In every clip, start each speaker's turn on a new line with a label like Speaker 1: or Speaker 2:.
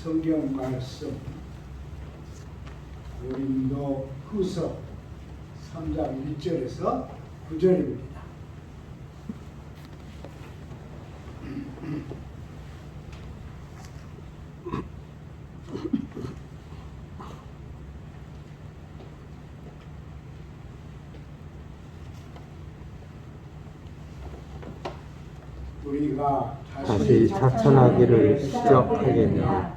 Speaker 1: 성경 말씀 고린도 후서 3장 1절에서 9절입니다. 우리가
Speaker 2: 다시 자천하기를 시작하겠느냐?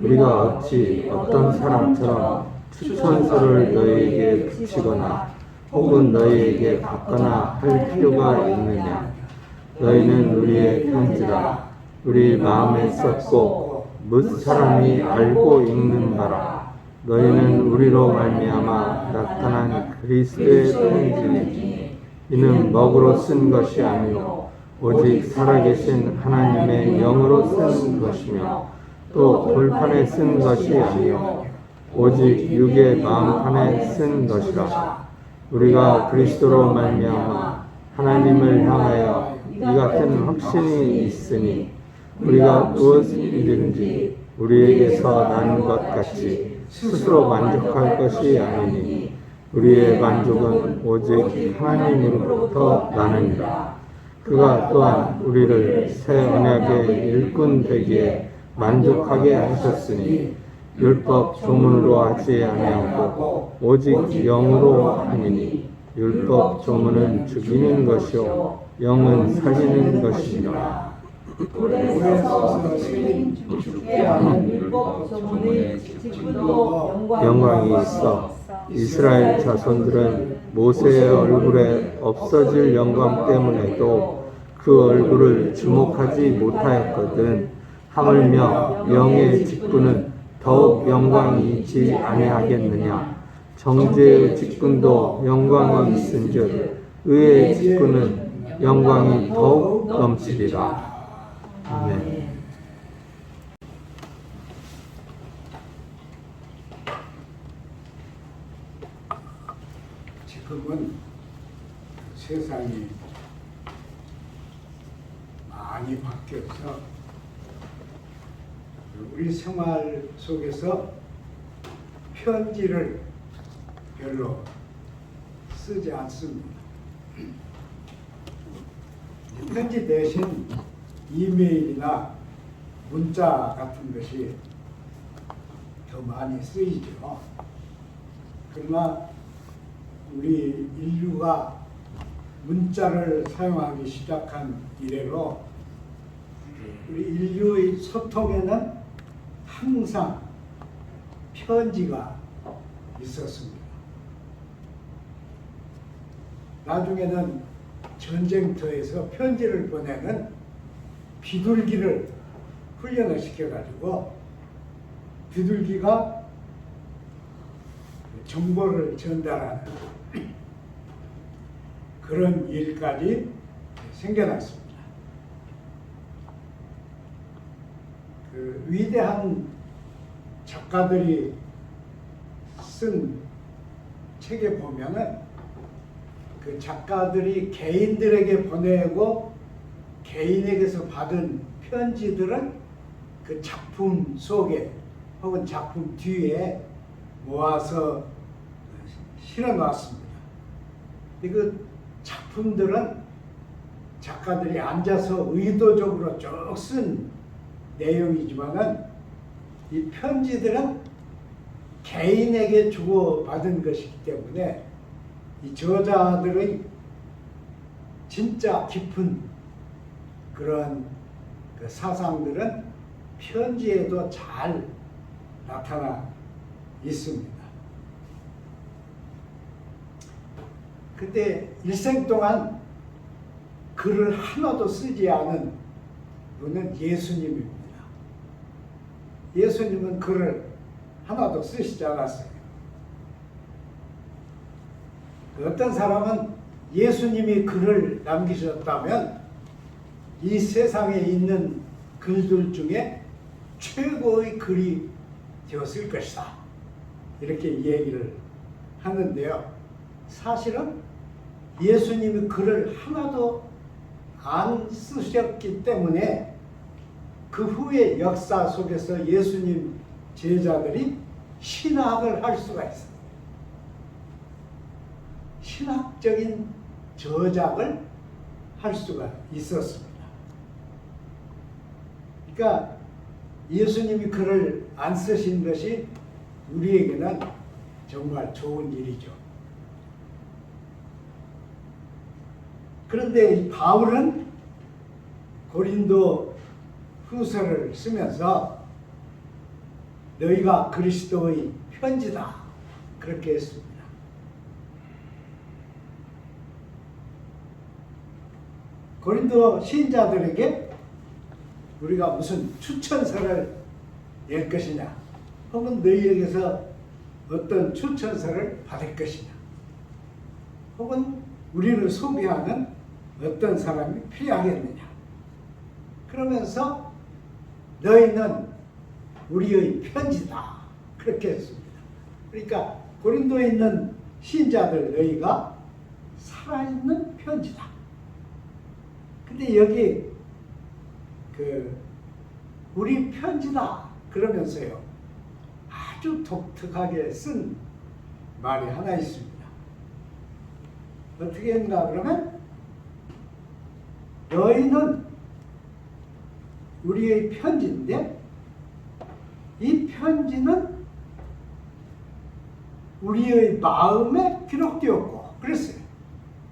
Speaker 2: 우리가 어떤 사람처럼 추천서를 너희에게 붙이거나 혹은 너희에게 받거나 할 필요가 있느냐? 너희는 우리의 편지라 우리 마음에 썼고 뭇 사람이 알고 읽는 바라. 너희는 우리로 말미암아 나타난 그리스도의 편지니 이는 먹으로 쓴 것이 아니요 오직 살아계신 하나님의 영으로 쓴 것이며 또 돌판에 쓴 것이 아니요 오직 육의 마음판에 쓴 것이라. 우리가 그리스도로 말미암아 하나님을 향하여 이 같은 확신이 있으니 우리가 무엇이든지 우리에게서 나는 것 같이 스스로 만족할 것이 아니니 우리의 만족은 오직 하나님으로부터 나느니라. 그가 또한 우리를 새 언약의 일꾼 되기에 만족하게 하셨으니 율법 조문으로 하지 아니하고 오직 영으로 함이니 율법 조문은 죽이는 것이요 영은 살리는 것이니라.
Speaker 1: 오래 서서 스님 죽게 하는 율법 조문의 직분도
Speaker 2: 영광이 있어 이스라엘 자손들은 모세의 얼굴에 없어질 영광 때문에도 그 얼굴을 주목하지 못하였거든. 하물며 영의 직분은 더욱 영광이 있지 아니하겠느냐? 정죄의 직분도 영광이 있은즉 의의 직분은 영광이 더욱 넘치리라. 아멘.
Speaker 1: 지금은 세상이 많이 바뀌어서 우리 생활 속에서 편지를 별로 쓰지 않습니다. 편지 대신 이메일이나 문자 같은 것이 더 많이 쓰이죠. 그러나 우리 인류가 문자를 사용하기 시작한 이래로 우리 인류의 소통에는 항상 편지가 있었습니다. 나중에는 전쟁터에서 편지를 보내는 비둘기를 훈련을 시켜가지고 비둘기가 정보를 전달하는 그런 일까지 생겨났습니다. 그 위대한 작가들이 쓴 책에 보면은 그 작가들이 개인들에게 보내고 개인에게서 받은 편지들은 그 작품 속에 혹은 작품 뒤에 모아서 실어 놨습니다. 그 작품들은 작가들이 앉아서 의도적으로 쭉 쓴 내용이지만은 이 편지들은 개인에게 주고받은 것이기 때문에 이 저자들의 진짜 깊은 그런 그 사상들은 편지에도 잘 나타나 있습니다. 근데 일생 동안 글을 하나도 쓰지 않은 분은 예수님입니다. 예수님은 글을 하나도 쓰시지 않았어요. 어떤 사람은 예수님이 글을 남기셨다면 이 세상에 있는 글들 중에 최고의 글이 되었을 것이다. 이렇게 얘기를 하는데요. 사실은 예수님이 글을 하나도 안 쓰셨기 때문에 그 후의 역사 속에서 예수님 제자들이 신학을 할 수가 있어요. 신학적인 저작을 할 수가 있었습니다. 그러니까 예수님이 글을 안 쓰신 것이 우리에게는 정말 좋은 일이죠. 그런데 이 바울은 고린도 후서를 쓰면서 너희가 그리스도의 편지다 그렇게 했습니다. 고린도 신자들에게 우리가 무슨 추천서를 낼 것이냐, 혹은 너희에게서 어떤 추천서를 받을 것이냐, 혹은 우리를 소개하는 어떤 사람이 필요하겠느냐. 그러면서 너희는 우리의 편지다 그렇게 했습니다. 그러니까 고린도에 있는 신자들 너희가 살아있는 편지다. 근데 여기 우리 편지다 그러면서요 아주 독특하게 쓴 말이 하나 있습니다. 어떻게 했나 그러면 너희는 우리의 편지인데 이 편지는 우리의 마음에 기록되었고 그랬어요.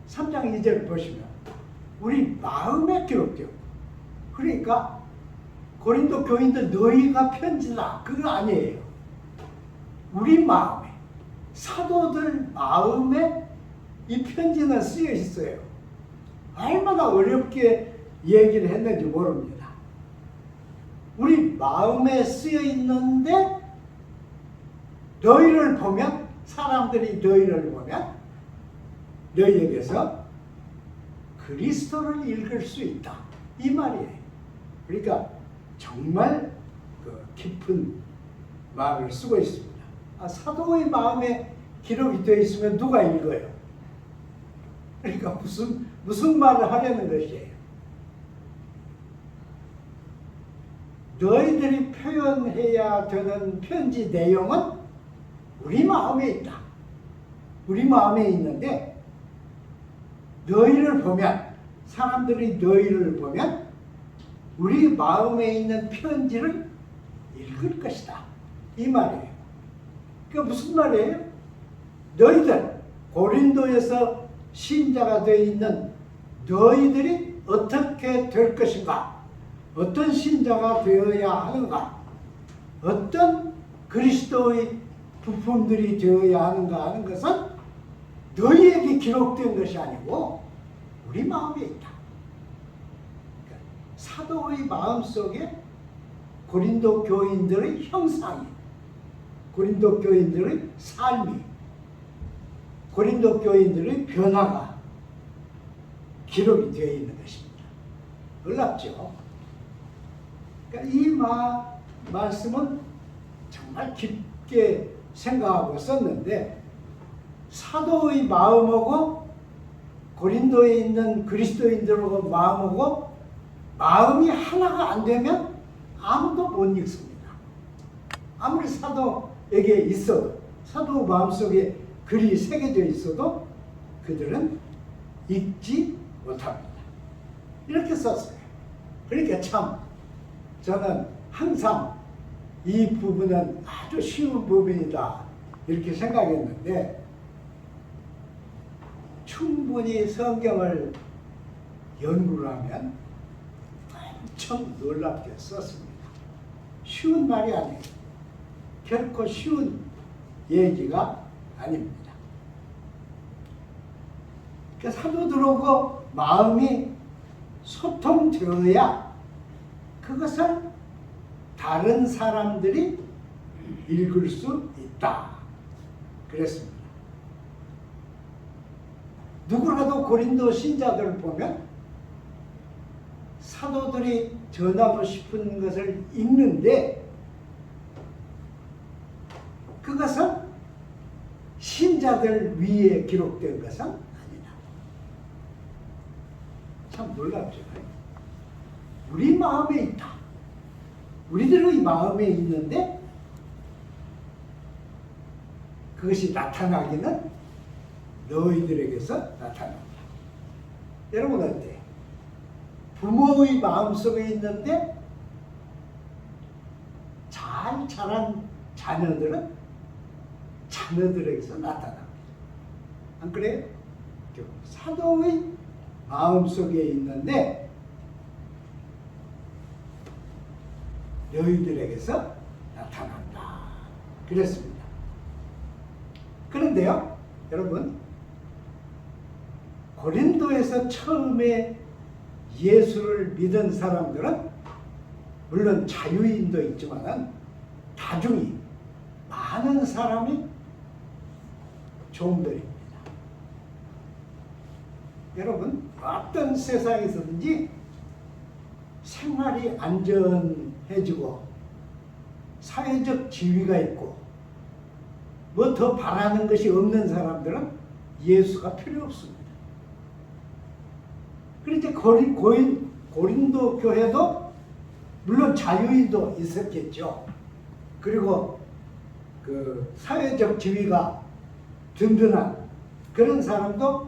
Speaker 1: 3장 2절 보시면 우리 마음에 기록되었고, 그러니까 고린도 교인들 너희가 편지다 그거 아니에요. 우리 마음에, 사도들 마음에 이 편지는 쓰여 있어요. 얼마나 어렵게 얘기를 했는지 모릅니다. 우리 마음에 쓰여 있는데 너희를 보면, 사람들이 너희를 보면 너희에게서 그리스도를 읽을 수 있다 이 말이에요. 그러니까 정말 깊은 말을 쓰고 있습니다. 사도의 마음에 기록이 되어 있으면 누가 읽어요? 그러니까 무슨 말을 하려는 것이에요? 너희들이 표현해야 되는 편지 내용은 우리 마음에 있다. 우리 마음에 있는데 너희를 보면, 사람들이 너희를 보면 우리 마음에 있는 편지를 읽을 것이다 이 말이에요. 그러니까 무슨 말이에요? 너희들 고린도에서 신자가 되어 있는 너희들이 어떻게 될 것인가, 어떤 신자가 되어야 하는가, 어떤 그리스도의 부품들이 되어야 하는가 하는 것은 너희에게 기록된 것이 아니고 우리 마음에 있다. 그러니까 사도의 마음속에 고린도 교인들의 형상이, 고린도 교인들의 삶이, 고린도 교인들의 변화가 기록이 되어 있는 것입니다. 놀랍죠? 그러니까 이 말씀은 정말 깊게 생각하고 썼는데, 사도의 마음하고 고린도에 있는 그리스도인들하고 마음하고 마음이 하나가 안 되면 아무도 못 읽습니다. 아무리 사도에게 있어도, 사도 마음속에 글이 새겨져 있어도 그들은 읽지 못합니다. 이렇게 썼어요. 그러니까 참 저는 항상 이 부분은 아주 쉬운 부분이다 이렇게 생각했는데, 충분히 성경을 연구를 하면 엄청 놀랍게 썼습니다. 쉬운 말이 아니에요. 결코 쉬운 얘기가 아닙니다. 그러니까 사도들하고 마음이 소통되어야 그것을 다른 사람들이 읽을 수 있다 그랬습니다. 누구라도 고린도 신자들을 보면 사도들이 전하고 싶은 것을 읽는데 그것은 신자들 위에 기록된 것은 아니다. 참 놀랍죠. 우리 마음에 있다. 우리들의 마음에 있는데 그것이 나타나기는 너희들에게서 나타납니다. 여러분 어때? 부모의 마음속에 있는데 잘 자란 자녀들은 자녀들에게서 나타납니다. 안 그래요? 사도의 마음속에 있는데 너희들에게서 나타난다. 그랬습니다. 그런데요, 여러분, 고린도에서 처음에 예수를 믿은 사람들은 물론 자유인도 있지만 다중이 많은 사람이 종들입니다. 여러분, 어떤 세상에서든지 생활이 안전해지고 사회적 지위가 있고 뭐 더 바라는 것이 없는 사람들은 예수가 필요 없습니다. 그런데 고린도 교회도 물론 자유인도 있었겠죠. 그리고 그 사회적 지위가 든든한 그런 사람도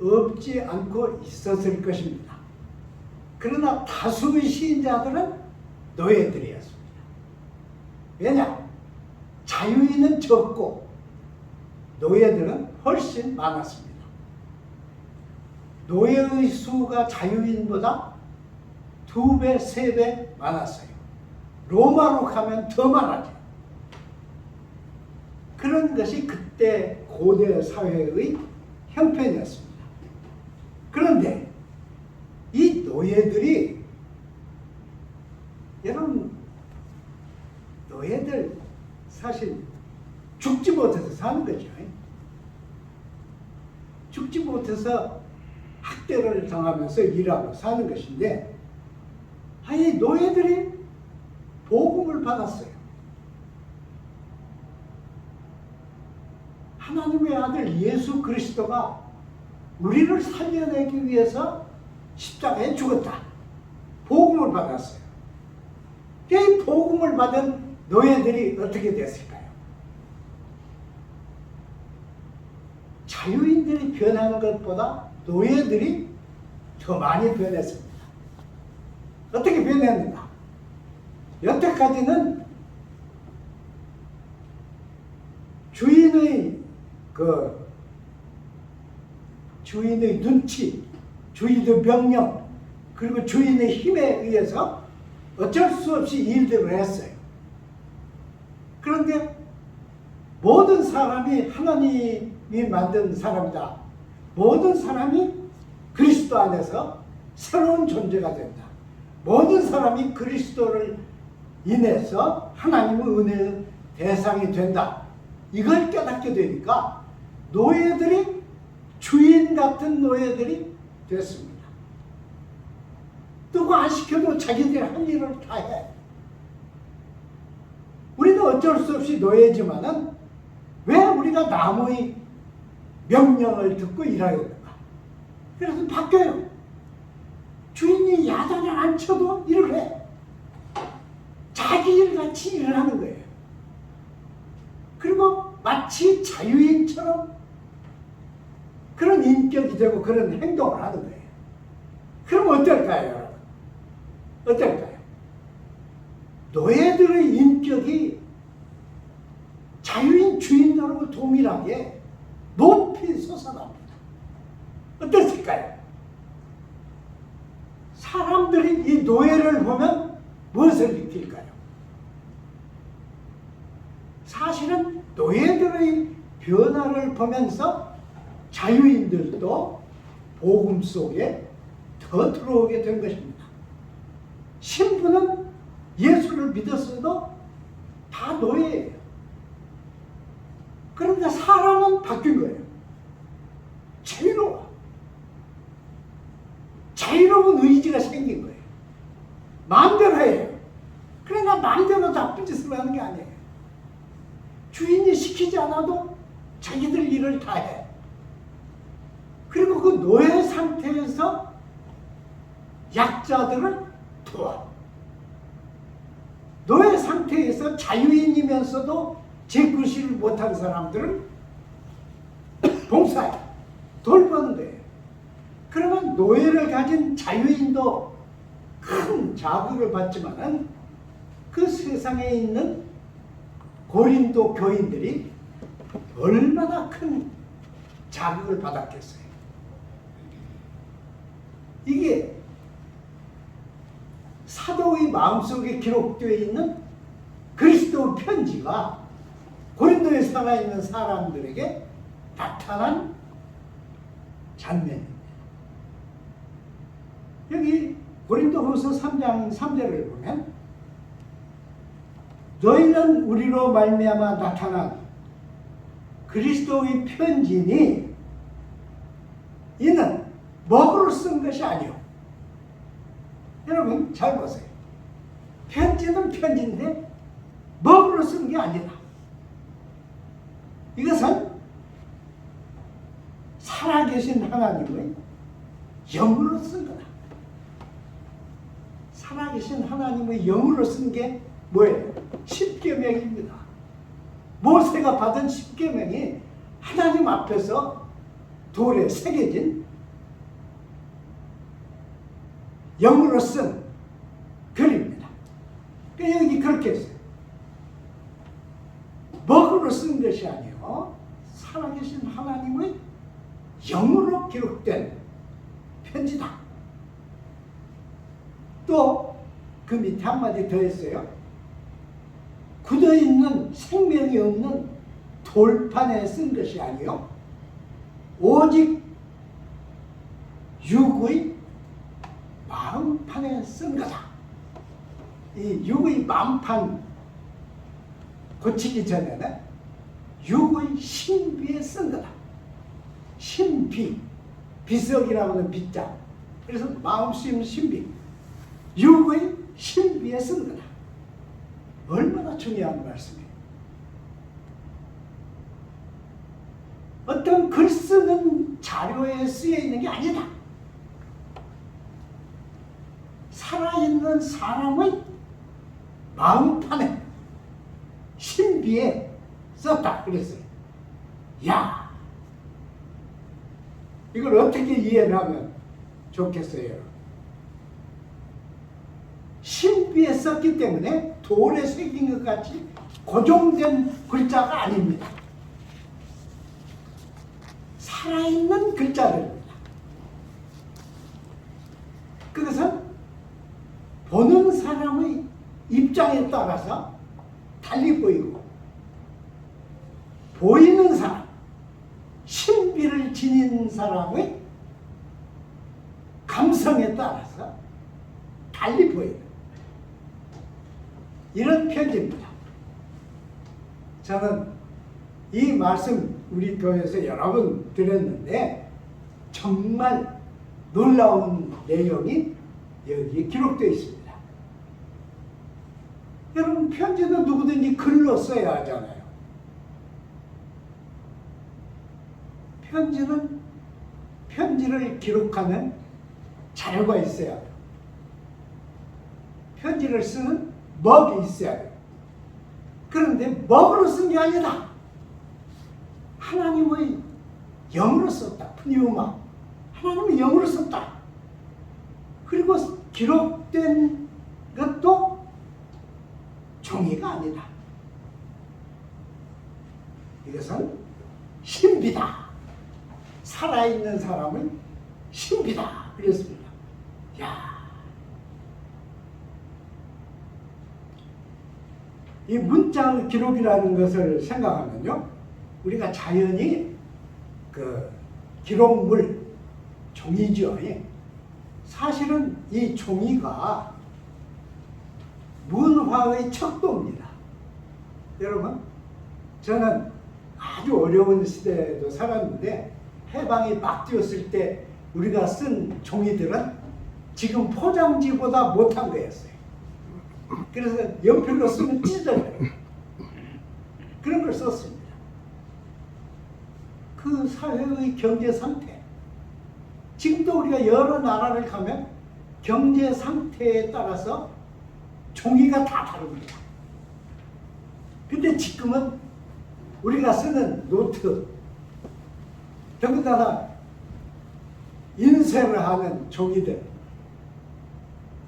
Speaker 1: 없지 않고 있었을 것입니다. 그러나 다수의 시인자들은 노예들이었습니다. 왜냐? 자유인은 적고 노예들은 훨씬 많았습니다. 노예의 수가 자유인보다 2배, 3배 많았어요. 로마로 가면 더 많아져요. 그런 것이 그때 고대 사회의 형편이었습니다. 그런데 이 노예들이, 여러분, 노예들 사실 죽지 못해서 사는 거죠. 죽지 못해서 학대를 당하면서 일하고 사는 것인데, 이 노예들이 복음을 받았어요. 하나님의 아들 예수 그리스도가 우리를 살려내기 위해서 십자가에 죽었다. 복음을 받았어요. 이 복음을 받은 노예들이 어떻게 됐을까요? 자유인들이 변하는 것보다 노예들이 더 많이 변했습니다. 어떻게 변했는가? 여태까지는 주인의 눈치, 주인의 명령, 그리고 주인의 힘에 의해서 어쩔 수 없이 일들을 했어요. 그런데 모든 사람이 하나님이 만든 사람이다. 모든 사람이 그리스도 안에서 새로운 존재가 된다. 모든 사람이 그리스도를 인해서 하나님의 은혜의 대상이 된다. 이걸 깨닫게 되니까 노예들이 주인 같은 노예들이 됐습니다. 누구 안 시켜도 자기들이 할 일을 다 해. 우리는 어쩔 수 없이 노예지만은 왜 우리가 남의 명령을 듣고 일해야 되는가? 그래서 바뀌어요. 주인이 야단을 안 쳐도 일을 해. 자기 일같이 일을 하는 거예요. 그리고 마치 자유인처럼 그런 인격이 되고 그런 행동을 하는 거예요. 그럼 어떨까요, 여러분? 어떨까요? 노예들의 인격이 자유인 주인들하고 동일하게 높이 솟아납니다. 어땠을까요? 사람들이 이 노예를 보면 무엇을 느낄까요? 사실은 노예들의 변화를 보면서 자유인들도 복음 속에 더 들어오게 된 것입니다. 신부는 예수를 믿었어도 다 노예예요. 그런데 사람은 바뀐 거예요. 자유로워. 자유로운 의지가 생긴 거예요. 마음대로 해요. 그러나 마음대로 나쁜 짓을 하는 게 아니에요. 주인이 시키지 않아도 자기들 일을 다 해. 그리고 그 노예 상태에서 약자들을 도와. 노예 상태에서 자유인이면서도 제구실을 못한 사람들은 봉사해, 돌보는 거예요. 그러면 노예를 가진 자유인도 큰 자극을 받지만은 그 세상에 있는 고린도 교인들이 얼마나 큰 자극을 받았겠어요. 이게 사도의 마음속에 기록되어 있는 그리스도 편지가 고린도에 살아있는 사람들에게 나타난 장면입니다. 여기 고린도후서 3장 3절을 보면 너희는 우리로 말미암아 나타난 그리스도의 편지니 이는 먹으로 쓴 것이 아니오. 여러분 잘 보세요. 편지는 편지인데 먹으로 쓴 게 아니다. 이것은 살아계신 하나님의 영으로 쓴 거다. 살아계신 하나님의 영으로 쓴 게 뭐예요? 십계명입니다. 모세가 받은 십계명이 하나님 앞에서 돌에 새겨진 영으로 쓴 글입니다. 그러니까 여기 그렇게 했어요. 먹으로 쓴 것이 아니요 살아계신 하나님의 영으로 기록된 편지다. 또 그 밑에 한마디 더 했어요. 굳어있는 생명이 없는 돌판에 쓴 것이 아니요 오직 육의 마음판에 쓴 거다. 이 육의 마음판 고치기 전에는 육의 신비에 쓴 거다. 신비, 비석이라고 하는 비자. 그래서 마음 쓰이는 신비, 육의 신비에 쓴 거다. 얼마나 중요한 말씀이에요. 어떤 글 쓰는 자료에 쓰여 있는 게 아니다. 살아있는 사람의 마음판에 신비에 썼다 그랬어요. 야, 이걸 어떻게 이해를 하면 좋겠어요? 신비에 썼기 때문에 돌에 새긴 것 같이 고정된 글자가 아닙니다. 살아있는 글자들입니다. 그것은 보는 사람의 입장에 따라서 달리 보이고 보이는 사람, 신비를 지닌 사람의 감성에 따라서 달리 보이는 이런 편지입니다. 저는 이 말씀 우리 교회에서 여러 번 드렸는데 정말 놀라운 내용이 여기에 기록되어 있습니다. 여러분 편지는 누구든지 글로 써야 하잖아요. 편지는 편지를 기록하는 자료가 있어야 돼요. 편지를 쓰는 먹이 있어야 돼요. 그런데 먹으로 쓴 게 아니다. 하나님의 영으로 썼다. 푸니우마. 하나님의 영으로 썼다. 그리고 기록된 것도 종이가 아니다. 이것은 신비다. 살아있는 사람은 신비다. 그랬습니다. 야, 이 문자 기록이라는 것을 생각하면요, 우리가 자연히 그 기록물 종이죠. 사실은 이 종이가 문화의 척도입니다. 여러분, 저는 아주 어려운 시대에도 살았는데 해방이 막 뛰었을 때 우리가 쓴 종이들은 지금 포장지보다 못한 거였어요. 그래서 연필로 쓰면 찢어져요. 그런 걸 썼습니다. 그 사회의 경제 상태, 지금도 우리가 여러 나라를 가면 경제 상태에 따라서 종이가 다 다릅니다. 근데 지금은 우리가 쓰는 노트, 더군다나 인쇄를 하는 종이들,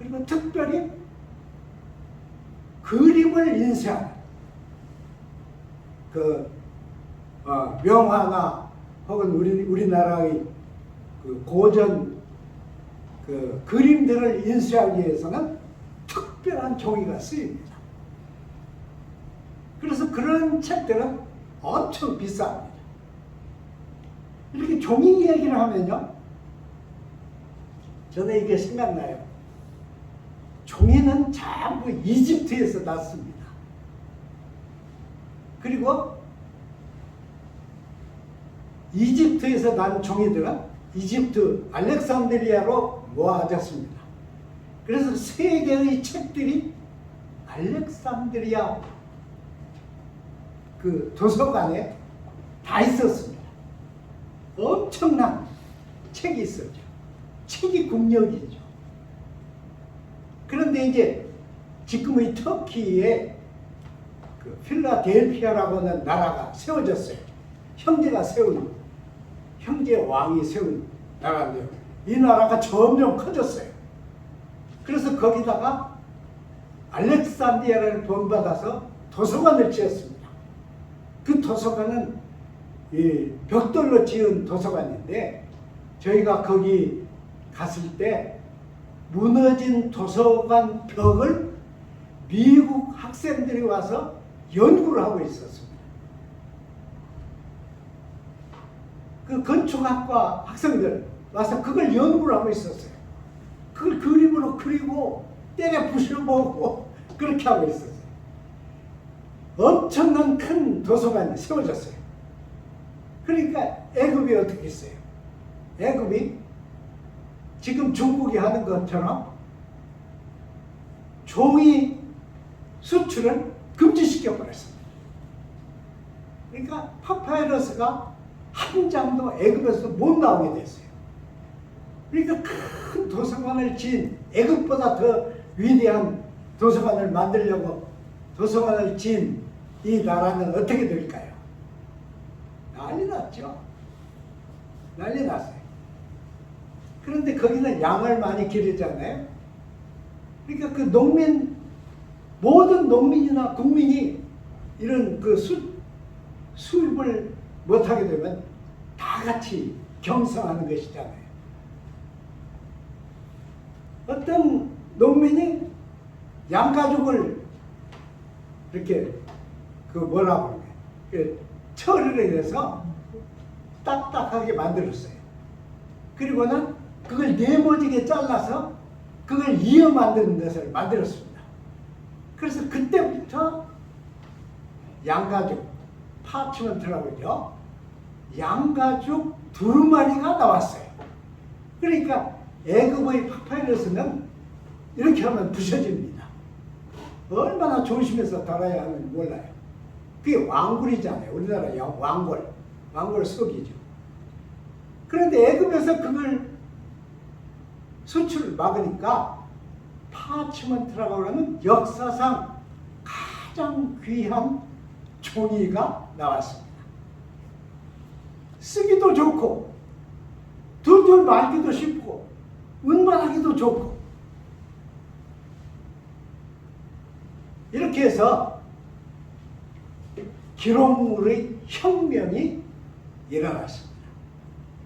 Speaker 1: 그리고 특별히 그림을 인쇄하는 명화나 혹은 우리나라의 그 고전 그림들을 인쇄하기 위해서는 특별한 종이가 쓰입니다. 그래서 그런 책들은 엄청 비쌉니다. 이렇게 종이 얘기를 하면요, 저는 이게 생각나요. 종이는 전부 이집트에서 났습니다. 그리고 이집트에서 난 종이들은 이집트 알렉산드리아로 모아졌습니다. 그래서 세계의 책들이 알렉산드리아 그 도서관에 다 있었습니다. 엄청난 책이 있었죠. 책이 국력이죠. 그런데 이제 지금의 터키에 그 필라델피아라고 하는 나라가 세워졌어요. 형제 왕이 세운 나라인데요. 이 나라가 점점 커졌어요. 그래서 거기다가 알렉산드리아를 본받아서 도서관을 지었습니다. 그 도서관은 이 벽돌로 지은 도서관인데, 저희가 거기 갔을 때 무너진 도서관 벽을 미국 학생들이 와서 연구를 하고 있었습니다. 그 건축학과 학생들 와서 그걸 연구를 하고 있었어요. 그걸 그림으로 그리고 때려 부셔보고 그렇게 하고 있었어요. 엄청난 큰 도서관이 세워졌어요. 그러니까 애굽이 어떻게 했어요? 애굽이 지금 중국이 하는 것처럼 종이 수출을 금지시켜 버렸습니다. 그러니까 파파이러스가 한 장도 애굽에서 못 나오게 됐어요. 그러니까 큰 도서관을 지은, 애굽보다 더 위대한 도서관을 만들려고 도서관을 지은 이 나라는 어떻게 될까요? 난리 났죠. 난리 났어요. 그런데 거기는 양을 많이 기르잖아요. 그러니까 그 모든 농민이나 국민이 이런 그 수입을 못하게 되면 다 같이 경성하는 것이잖아요. 어떤 농민이 양가죽을 이렇게 처리를 해서 딱딱하게 만들었어요. 그리고는 그걸 네모지게 잘라서 그걸 이어 만드는 것을 만들었습니다. 그래서 그때부터 양가죽, 파치먼트라고 하죠. 양가죽 두루마리가 나왔어요. 그러니까 애굽의 파파이러스는 이렇게 하면 부셔집니다. 얼마나 조심해서 달아야 하는지 몰라요. 그게 왕굴이잖아요. 우리나라 왕골 속이죠. 그런데 애굽에서 그걸 수출을 막으니까 파치먼트라고 하는 역사상 가장 귀한 종이가 나왔습니다. 쓰기도 좋고 둘둘 말기도 쉽고 운반하기도 좋고, 이렇게 해서 기록물의 혁명이 일어났습니다.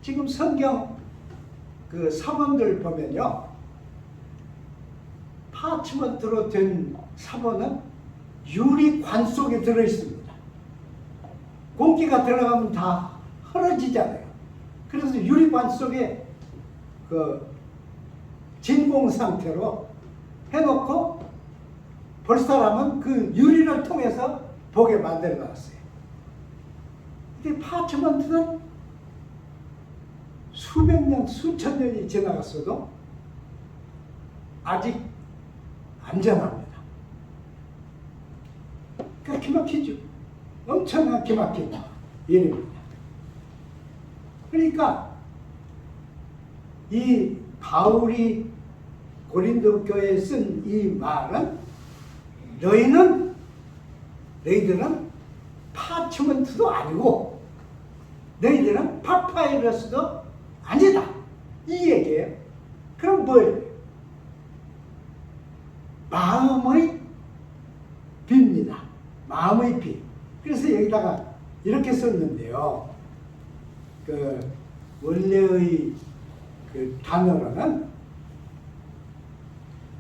Speaker 1: 지금 성경 그 사본들 보면요, 파치먼트로 된 사본은 유리관 속에 들어있습니다. 공기가 들어가면 다 헐어지잖아요. 그래서 유리관 속에 그 진공 상태로 해놓고 볼 사람은 그 유리를 통해서 보게 만들어 놨어요. 근데 파치먼트는 수백 년, 수천 년이 지나갔어도 아직 안전합니다. 그러니까 기막히죠. 엄청난 기막힌 일입니다. 그러니까 이 바울이 고린도 교회에 쓴 이 말은 너희들은 파치먼트도 아니고 너희들은 파파이러스도 아니다. 이 얘기예요. 그럼 뭐예요? 마음의 비입니다. 마음의 비. 그래서 여기다가 이렇게 썼는데요. 그 원래의 그 단어로는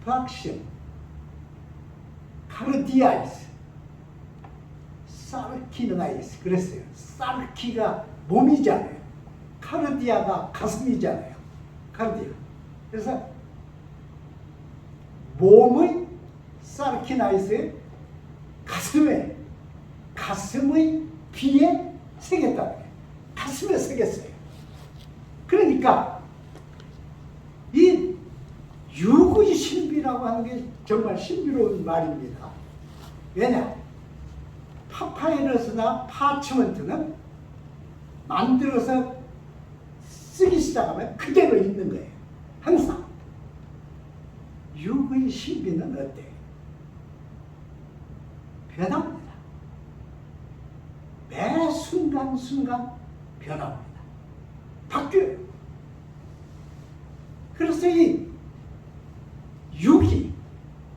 Speaker 1: 박심, 카르디아이스, 사르키나이스 그랬어요. 사르키가 몸이잖아요. 카르디아가 가슴이잖아요. 카르디아. 그래서 몸의 사르키나이스의 가슴의 비에 새겼다는 거예요. 가슴에 새겼어요. 그러니까 이 육의 신비라고 하는 게 정말 신비로운 말입니다. 왜냐? 파파이러스나 파치먼트는 만들어서 쓰기 시작하면 그대로 있는 거예요. 항상. 육의 신비는 어때요? 변합니다. 매 순간순간 변합니다. 바뀌어요. 그래서 이 육이,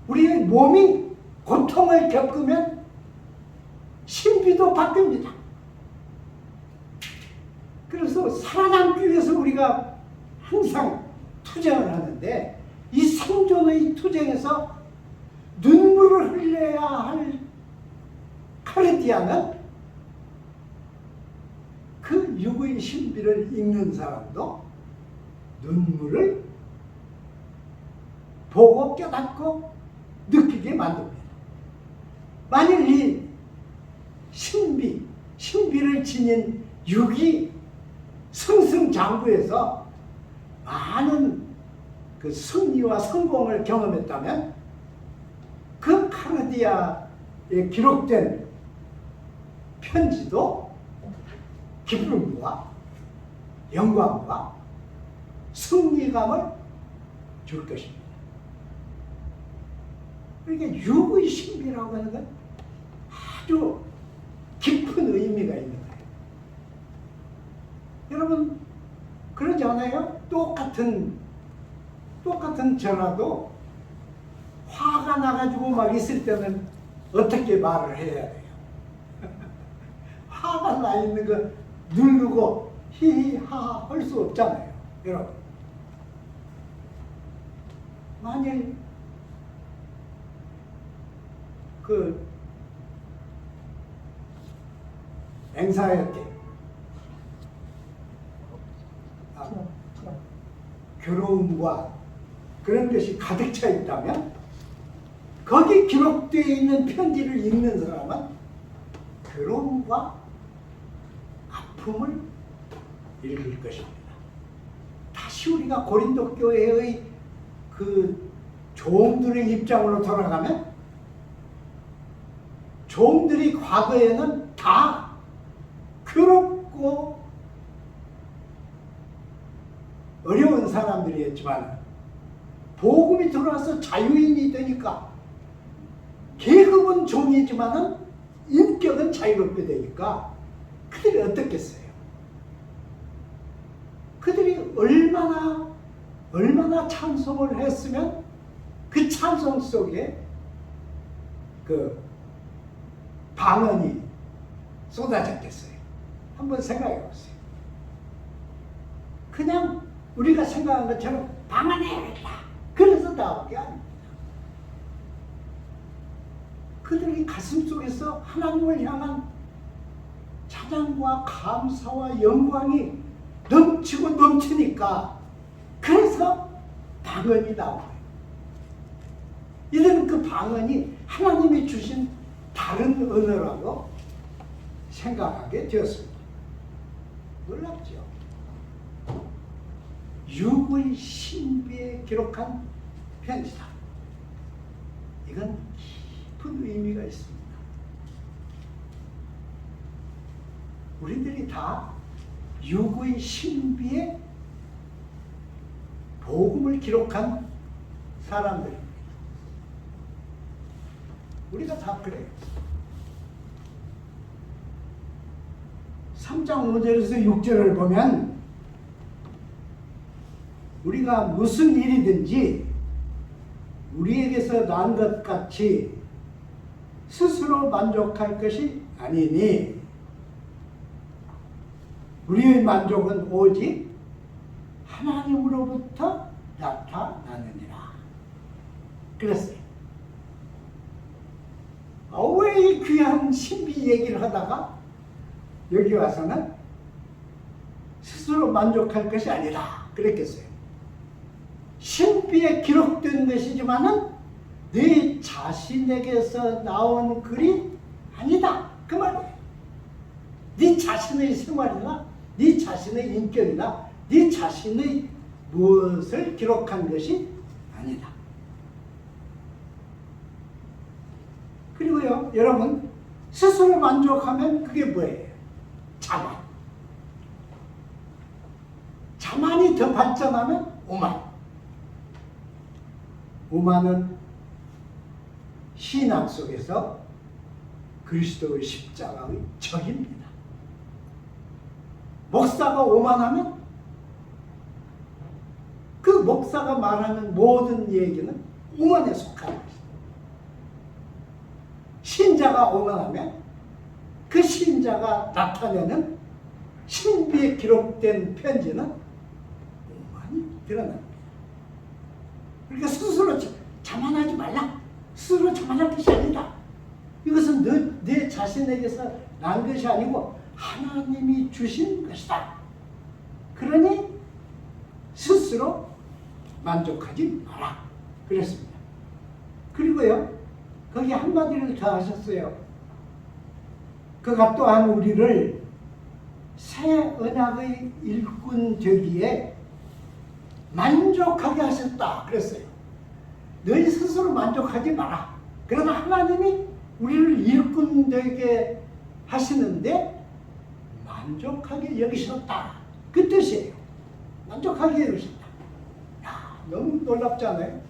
Speaker 1: 우리의 몸이 고통을 겪으면 신비도 바뀝니다. 그래서 살아남기 위해서 우리가 항상 투쟁을 하는데 이 생존의 투쟁에서 눈물을 흘려야 할 카르디아는 그 육의 신비를 읽는 사람도 눈물을 보고 깨닫고 느끼게 만듭니다. 만일 이 신비를 지닌 육이 승승장구해서 많은 그 승리와 성공을 경험했다면 그 카르디아에 기록된 편지도 기쁨과 영광과 승리감을 줄 것입니다. 그러니까 육의 신비라고 하는 건 아주 깊은 의미가 있는 거예요. 여러분 그러지 않아요? 똑같은 전화도 화가 나가지고 막 있을 때는 어떻게 말을 해야 돼요? 화가 나 있는 거 누르고 히히하하 할 수 없잖아요. 여러분 만일 그 맹사였대 괴로움과 그런 것이 가득 차 있다면 거기 기록되어 있는 편지를 읽는 사람은 괴로움과 아픔을 읽을 것입니다. 다시 우리가 고린도 교회의 그 종들의 입장으로 돌아가면 종들이 과거에는 다 괴롭고 어려운 사람들이었지만 복음이 들어와서 자유인이 되니까 계급은 종이지만은 인격은 자유롭게 되니까 그들이 어떻겠어요? 그들이 얼마나 찬송을 했으면 그 찬송 속에 그 방언이 쏟아졌겠어요. 한번 생각해 보세요. 그냥 우리가 생각한 것처럼 방언해야겠다. 그래서 나온 게 아닙니다. 그들이 가슴 속에서 하나님을 향한 찬양과 감사와 영광이 넘치고 넘치니까 그래서 방언이 나와요. 이들은 그 방언이 하나님이 주신 다른 언어라고 생각하게 되었습니다. 놀랍죠? 육의 신비에 기록한 편지다. 이건 깊은 의미가 있습니다. 우리들이 다 육의 신비에 복음을 기록한 사람들입니다. 우리가 다 그래요. 3장 5절에서 6절을 보면 우리가 무슨 일이든지 우리에게서 난 것 같이 스스로 만족할 것이 아니니 우리의 만족은 오직 하나님으로부터 나타나느니라. 그랬어요. 왜 이 귀한 신비 얘기를 하다가 여기 와서는 스스로 만족할 것이 아니라 그랬겠어요. 신비에 기록된 것이지만은 네 자신에게서 나온 글이 아니다. 그 말이에요. 네 자신의 생활이나 네 자신의 인격이나 네 자신의 무엇을 기록한 것이 아니다. 그리고요, 여러분, 스스로 만족하면 그게 뭐예요? 자만. 자만이 더 발전하면 오만. 오만은 신앙 속에서 그리스도의 십자가의 적입니다. 목사가 오만하면 그 목사가 말하는 모든 얘기는 오만에 속하는 것입니다. 신자가 오만하면 그 신자가 나타내는 신비에 기록된 편지는 오만이 드러납니다. 그러니까 스스로 자만하지 말라. 스스로 자만할 것이 아니다. 이것은 내 자신에게서 난 것이 아니고 하나님이 주신 것이다. 그러니 스스로 만족하지 마라. 그랬습니다. 그리고요, 거기 한마디를 더 하셨어요. 그가 또한 우리를 새 언약의 일꾼 되기에 만족하게 하셨다. 그랬어요. 너희 스스로 만족하지 마라. 그러나 하나님이 우리를 일꾼 되게 하시는데 만족하게 여기셨다. 그 뜻이에요. 만족하게 여기셨다. 야, 너무 놀랍지 않아요?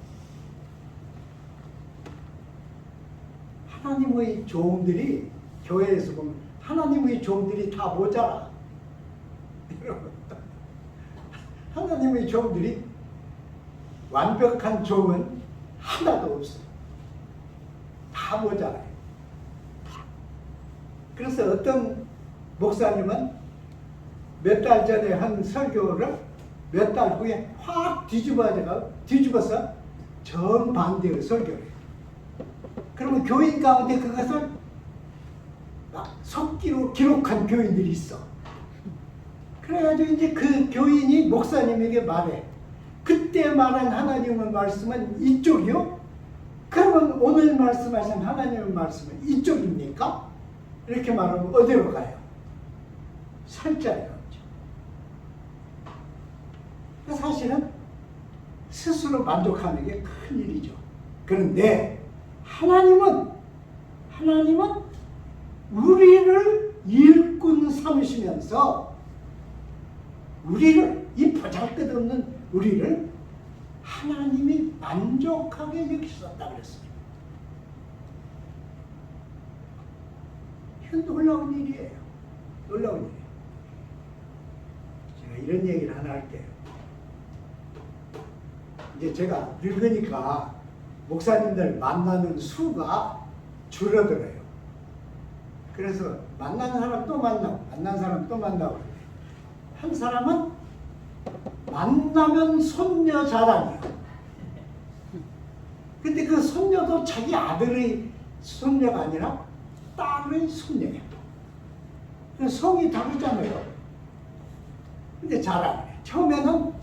Speaker 1: 하나님의 종들이 교회에서 보면 하나님의 종들이 다 모자라. 하나님의 종들이 완벽한 종은 하나도 없어요. 다 모자라요. 그래서 어떤 목사님은 몇 달 전에 한 설교를 몇 달 후에 확 뒤집어서 정반대의 설교를 해요. 그러면 교인 가운데 그것을 막 속기로 기록한 교인들이 있어. 그래가지고 이제 그 교인이 목사님에게 말해. 그때 말한 하나님의 말씀은 이쪽이요? 그러면 오늘 말씀하신 하나님의 말씀은 이쪽입니까? 이렇게 말하면 어디로 가요? 살자리로 가죠. 사실은 스스로 만족하는 게 큰 일이죠. 그런데 하나님은 우리를 일꾼 삼으시면서 우리를, 이 보잘것없는 우리를 하나님이 만족하게 여기셨다 그랬습니다. 이건 놀라운 일이에요. 놀라운 일이에요. 제가 이런 얘기를 하나 할게요. 이제 제가 늙으니까 목사님들 만나는 수가 줄어들어요. 그래서 만나는 사람 또 만나고 만나는 사람 또 만나고 한 사람은 만나면 손녀 자랑이에요. 근데 그 손녀도 자기 아들의 손녀가 아니라 딸의 손녀예요. 성이 다르잖아요. 근데 자랑해요. 처음에는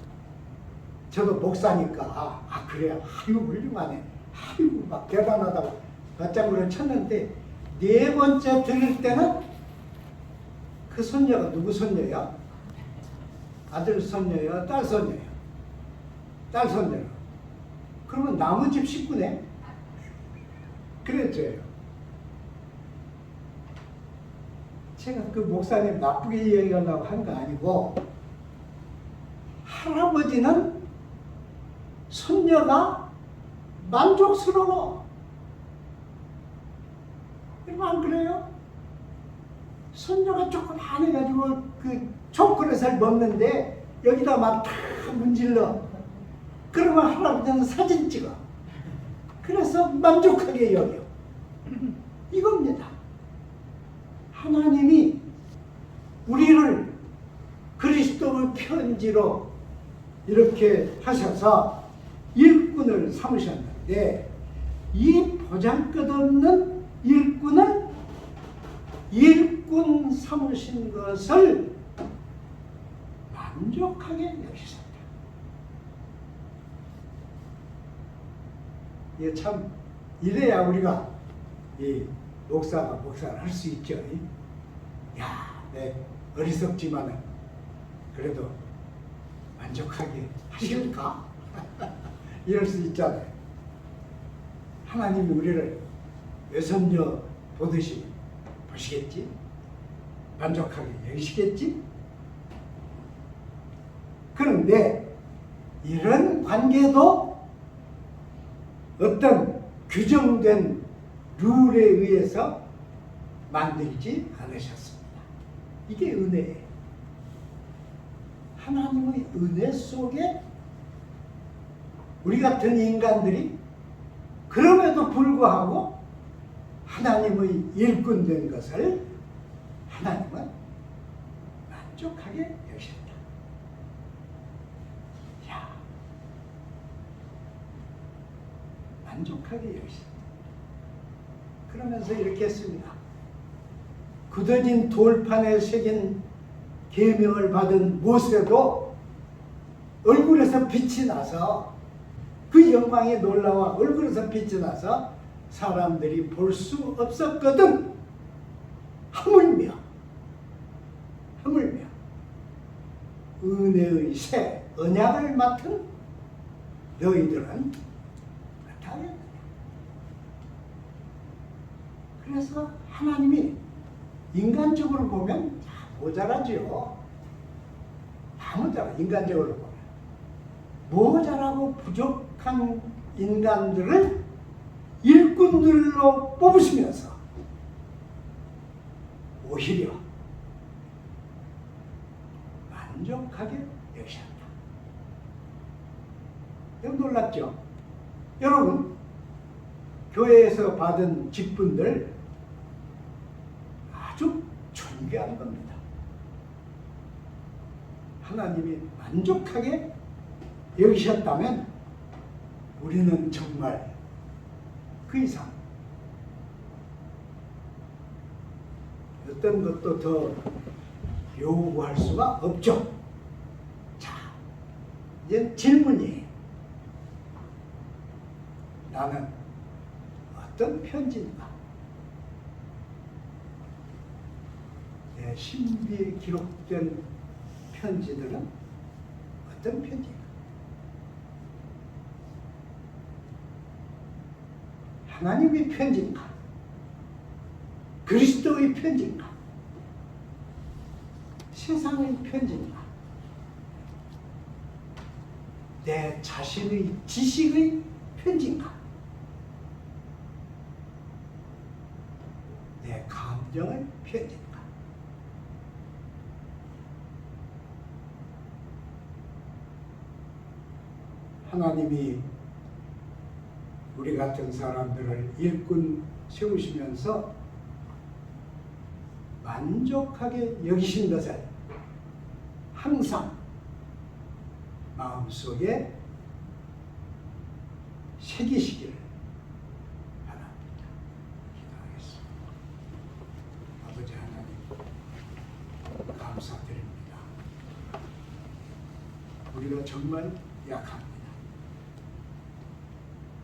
Speaker 1: 저도 목사니까 그래요. 아이고 훌륭하네. 아이고 막 대단하다고 맞장구를 쳤는데 네 번째 들을 때는 그 손녀가 누구 손녀야? 아들 손녀야? 딸 손녀야? 딸 손녀야. 그러면 남의 집 식구네? 그랬죠. 제가 그 목사님 나쁘게 얘기하려고 한 거 아니고 할아버지는 손녀가 만족스러워. 그럼 안 그래요? 손녀가 조그만해가지고 그 초콜릿을 먹는데 여기다 막 다 문질러. 그러면 할아버지는 사진 찍어. 그래서 만족하게 여겨. 이겁니다. 하나님이 우리를 그리스도의 편지로 이렇게 하셔서 일꾼을 삼으셨는데 이 보잘것없는 일꾼을 일꾼 삼으신 것을 만족하게 여기셨다. 이게 참 이래야 우리가 이 목사를 할 수 있죠. 야, 내 어리석지만은 그래도 만족하게 하실까? 이럴 수 있잖아요. 하나님이 우리를 외손녀 보듯이 보시겠지? 만족하게 여기시겠지? 그런데 이런 관계도 어떤 규정된 룰에 의해서 만들지 않으셨습니다. 이게 은혜예요. 하나님의 은혜 속에 우리 같은 인간들이 그럼에도 불구하고 하나님의 일꾼 된 것을 하나님은 만족하게 여기셨다. 야, 만족하게 여기셨다. 그러면서 이렇게 했습니다. 굳어진 돌판에 새긴 계명을 받은 모세도 얼굴에서 빛이 나서 그 영광이 놀라워 얼굴에서 빛이 나서 사람들이 볼 수 없었거든. 하물며 은혜의 새 언약을 맡은 너희들은 어떠하겠느냐. 그래서 하나님이 인간적으로 보면 다 모자라지요. 다 모자라. 인간적으로 보면 모자라고 부족한 인간들을 일꾼들로 뽑으시면서 오히려 만족하게 여기셨다. 여러분 놀랍죠? 여러분 교회에서 받은 직분들 아주 존귀한 겁니다. 하나님이 만족하게 여기셨다면 우리는 정말 그 이상 어떤 것도 더 요구할 수가 없죠. 자, 이제 질문이에요. 나는 어떤 편지인가? 내 신비에 기록된 편지들은 어떤 편지인가? 하나님의 편지인가? 그리스도의 편지인가? 세상의 편지인가? 내 자신의 지식의 편지인가? 내 감정의 편지인가? 하나님이 우리 같은 사람들을 일꾼 세우시면서 만족하게 여기신 것을 항상 마음속에 새기시기를 바랍니다. 기도하겠습니다. 아버지 하나님 감사드립니다. 우리가 정말 약합니다.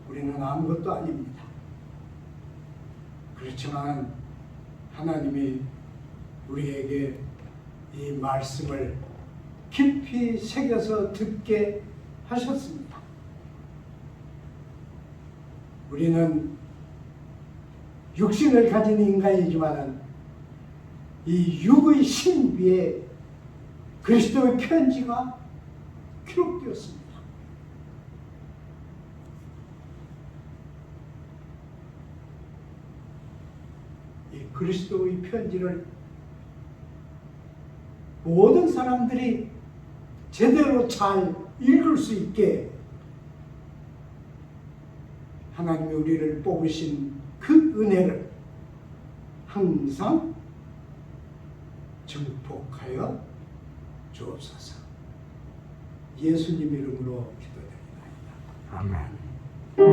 Speaker 1: 우리는 아무것도 아닙니다. 그렇지만 하나님이 우리에게 이 말씀을 깊이 새겨서 듣게 하셨습니다. 우리는 육신을 가진 인간이지만 이 육의 신비에 그리스도의 편지가 기록되었습니다. 그리스도의 편지를 모든 사람들이 제대로 잘 읽을 수 있게 하나님이 우리를 뽑으신 그 은혜를 항상 증폭하여 주옵소서. 예수님 이름으로 기도드립니다.
Speaker 2: 아멘.